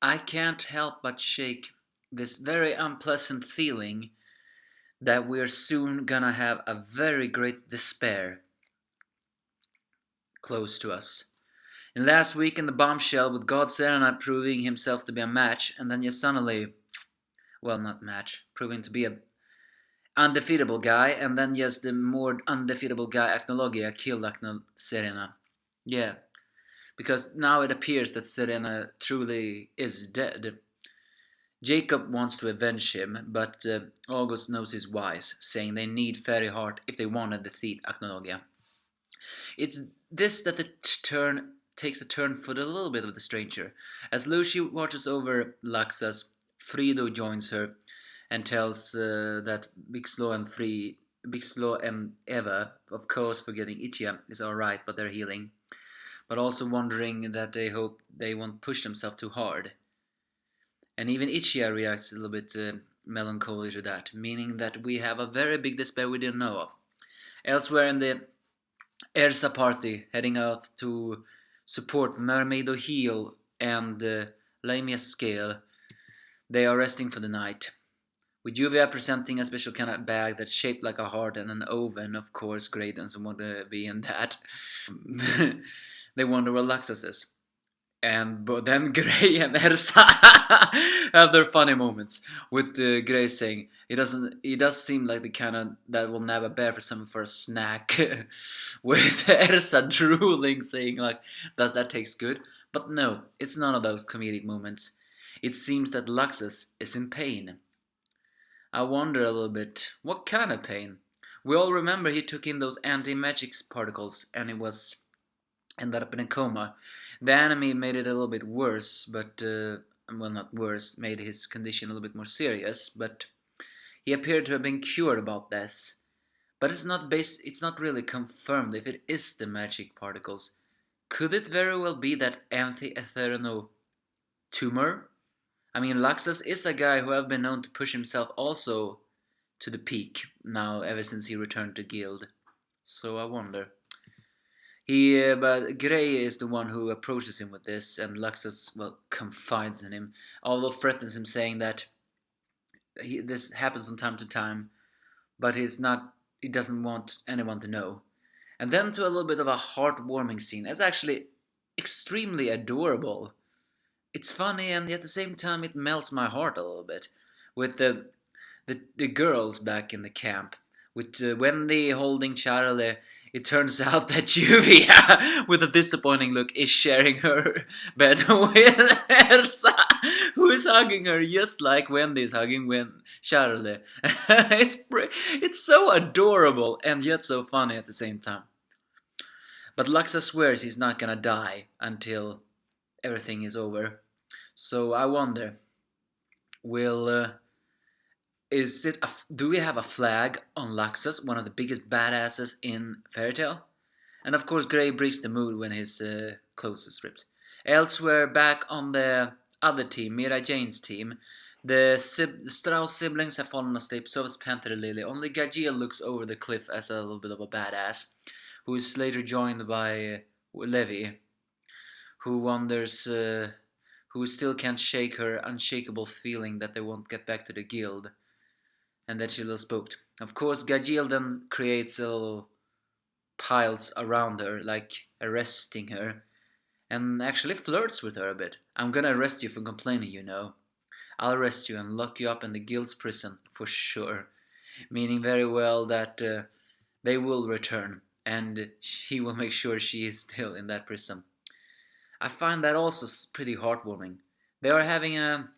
I can't help but shake this very unpleasant feeling that we're soon gonna have a very great despair close to us. In last week in the bombshell with God Serena proving himself to be a match, and then just suddenly, well, not match, proving to be a undefeatable guy, and then just the more undefeatable guy, Acnologia, killed Serena. Yeah, because now it appears that Serena truly is dead. Jacob wants to avenge him, but August knows his wise, saying they need Fairy Heart if they want to defeat Acnologia. It's this that the turn takes a turn for a little bit of the stranger. As Lucy watches over Laxus, Frido joins her and tells that Big Slow and Eva, of course forgetting Ichia, is alright, but they're healing. But also wondering that they hope they won't push themselves too hard. And even Ichia reacts a little bit melancholy to that, meaning that we have a very big despair we didn't know of. Elsewhere in the Ersa party, heading out to support Mermaid O'Heal and Lamia Scale, they are resting for the night. With Juvia presenting a special kind of bag that's shaped like a heart and an oven, of course, Grey doesn't want to be in that. They wonder where Laxus is. But then Grey and Ersa have their funny moments with Grey saying he does seem like the kind of that will never bear for someone for a snack with Ersa drooling saying like does that taste good? But no, it's none of those comedic moments. It seems that Luxus is in pain. I wonder a little bit, what kind of pain? We all remember he took in those anti-magic particles and he was ended up in a coma. The anime made it a little bit worse, but well, not worse, made his condition a little bit more serious. But he appeared to have been cured about this. But it's not really confirmed if it is the magic particles. Could it very well be that anti-etherno tumor? I mean, Laxus is a guy who have been known to push himself also to the peak now ever since he returned to Guild. So I wonder. But Grey is the one who approaches him with this, and Laxus, well, confides in him, although threatens him, saying that this happens from time to time, but he doesn't want anyone to know. And then to a little bit of a heartwarming scene. It's actually extremely adorable. It's funny, and at the same time, it melts my heart a little bit. With the girls back in the camp, with Wendy holding Charlie. It turns out that Juvia, with a disappointing look, is sharing her bed with Elsa, who is hugging her just like Wendy is hugging Charlie. It's so adorable and yet so funny at the same time. But Luxa swears he's not gonna die until everything is over. So I wonder, will do we have a flag on Laxus, one of the biggest badasses in Fairy Tail? And of course, Grey breaks the mood when his clothes is ripped. Elsewhere, back on the other team, Mira Jane's team, the Strauss siblings have fallen asleep, so has Panther Lily. Only Gajiel looks over the cliff as a little bit of a badass, who is later joined by Levi, who wonders, who still can't shake her unshakable feeling that they won't get back to the guild and that she's a little spooked. Of course, Gajiel then creates little piles around her, like arresting her, and actually flirts with her a bit. I'm gonna arrest you for complaining, you know. I'll arrest you and lock you up in the guild's prison, for sure. Meaning very well that they will return, and he will make sure she is still in that prison. I find that also pretty heartwarming. They are having a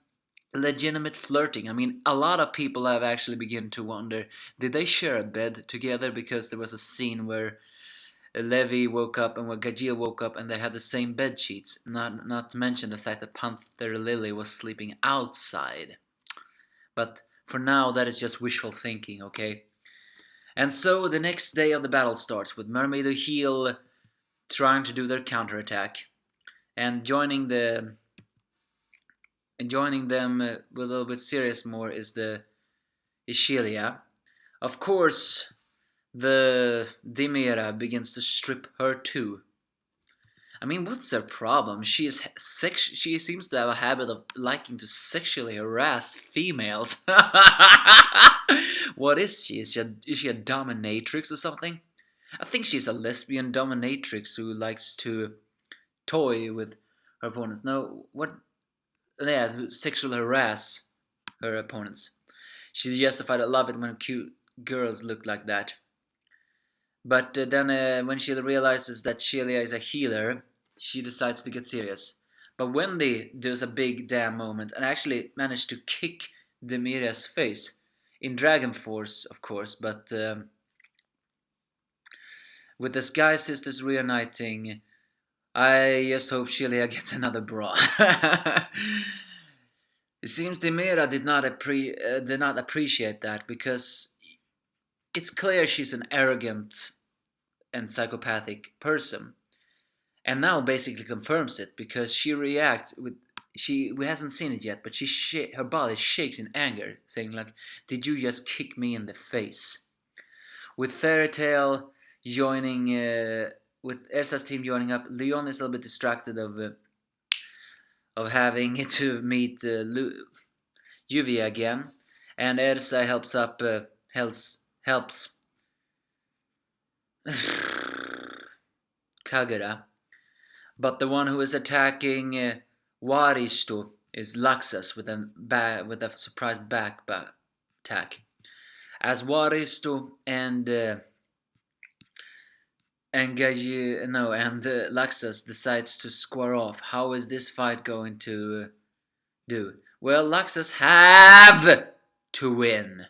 legitimate flirting. I mean, a lot of people have actually begun to wonder, did they share a bed together? Because there was a scene where Levi woke up and where Gajiel woke up and they had the same bed sheets. Not to mention the fact that Panther Lily was sleeping outside. But for now, that is just wishful thinking, okay? And so the next day of the battle starts with Mermaid O'Heal trying to do their counterattack. And joining them with a little bit serious more is the Ishilia. Of course, the Dimera begins to strip her too. I mean, what's her problem? She seems to have a habit of liking to sexually harass females. What is she? Is she a dominatrix or something? I think she's a lesbian dominatrix who likes to toy with her opponents. No, what? Yeah, who sexually harass her opponents. She's justified. I love it when cute girls look like that. But then when she realizes that Shelia is a healer, she decides to get serious. But Wendy does a big damn moment and actually managed to kick Demiria's face. In Dragon Force, of course, but with the Sky Sisters reuniting, I just hope Shelia gets another bra. It seems Demira did not appreciate that because it's clear she's an arrogant and psychopathic person, and now basically confirms it because she reacts with we hasn't seen it yet, but her body shakes in anger, saying like, "Did you just kick me in the face?" With Fairy Tail joining, with Elsa's team joining up, Leon is a little bit distracted of having to meet Juvia again, and Elsa helps Kagura, but the one who is attacking Waristo is Laxus with a surprise back attack. As Waristo and Laxus decides to square off. How is this fight going to do? Well, Laxus have to win.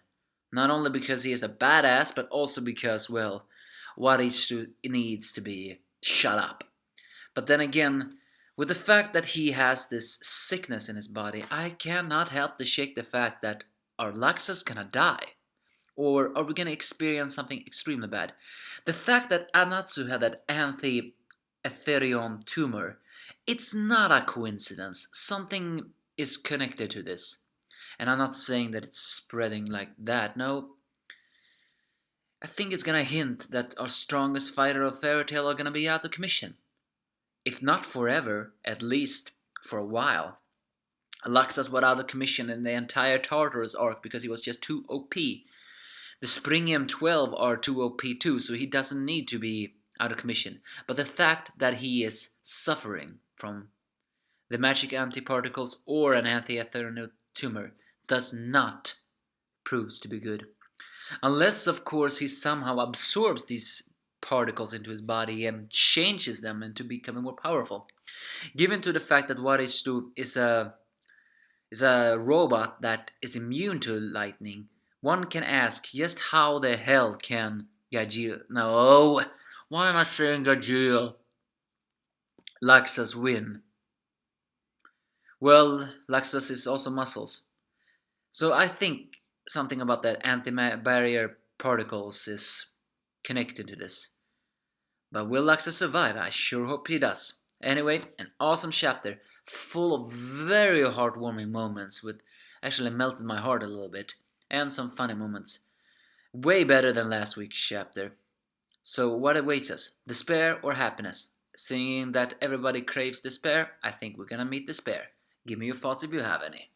Not only because he is a badass, but also because, well, Waristo needs to be shut up. But then again, with the fact that he has this sickness in his body, I cannot help to shake the fact that are Laxus gonna die? Or are we gonna experience something extremely bad? The fact that Natsu had that anti-Etherion tumor, it's not a coincidence. Something is connected to this. And I'm not saying that it's spreading like that, no. I think it's gonna hint that our strongest fighter of Fairy Tail are gonna be out of commission. If not forever, at least for a while. Laxus was out of commission in the entire Tartarus arc because he was just too OP. The Springium 12 are too OP too, so he doesn't need to be out of commission. But the fact that he is suffering from the magic antiparticles or an anti-Etherion tumor does not prove to be good. Unless, of course, he somehow absorbs these particles into his body and changes them into becoming more powerful. Given to the fact that Waristu is a robot that is immune to lightning, one can ask just how the hell can why am I saying Gajil? Laxus win? Well, Laxus is also muscles. So I think something about that anti-barrier particles is connected to this. But will Laxus survive? I sure hope he does. Anyway, an awesome chapter, full of very heartwarming moments, which actually melted my heart a little bit, and some funny moments. Way better than last week's chapter. So what awaits us? Despair or happiness? Seeing that everybody craves despair, I think we're gonna meet despair. Give me your thoughts if you have any.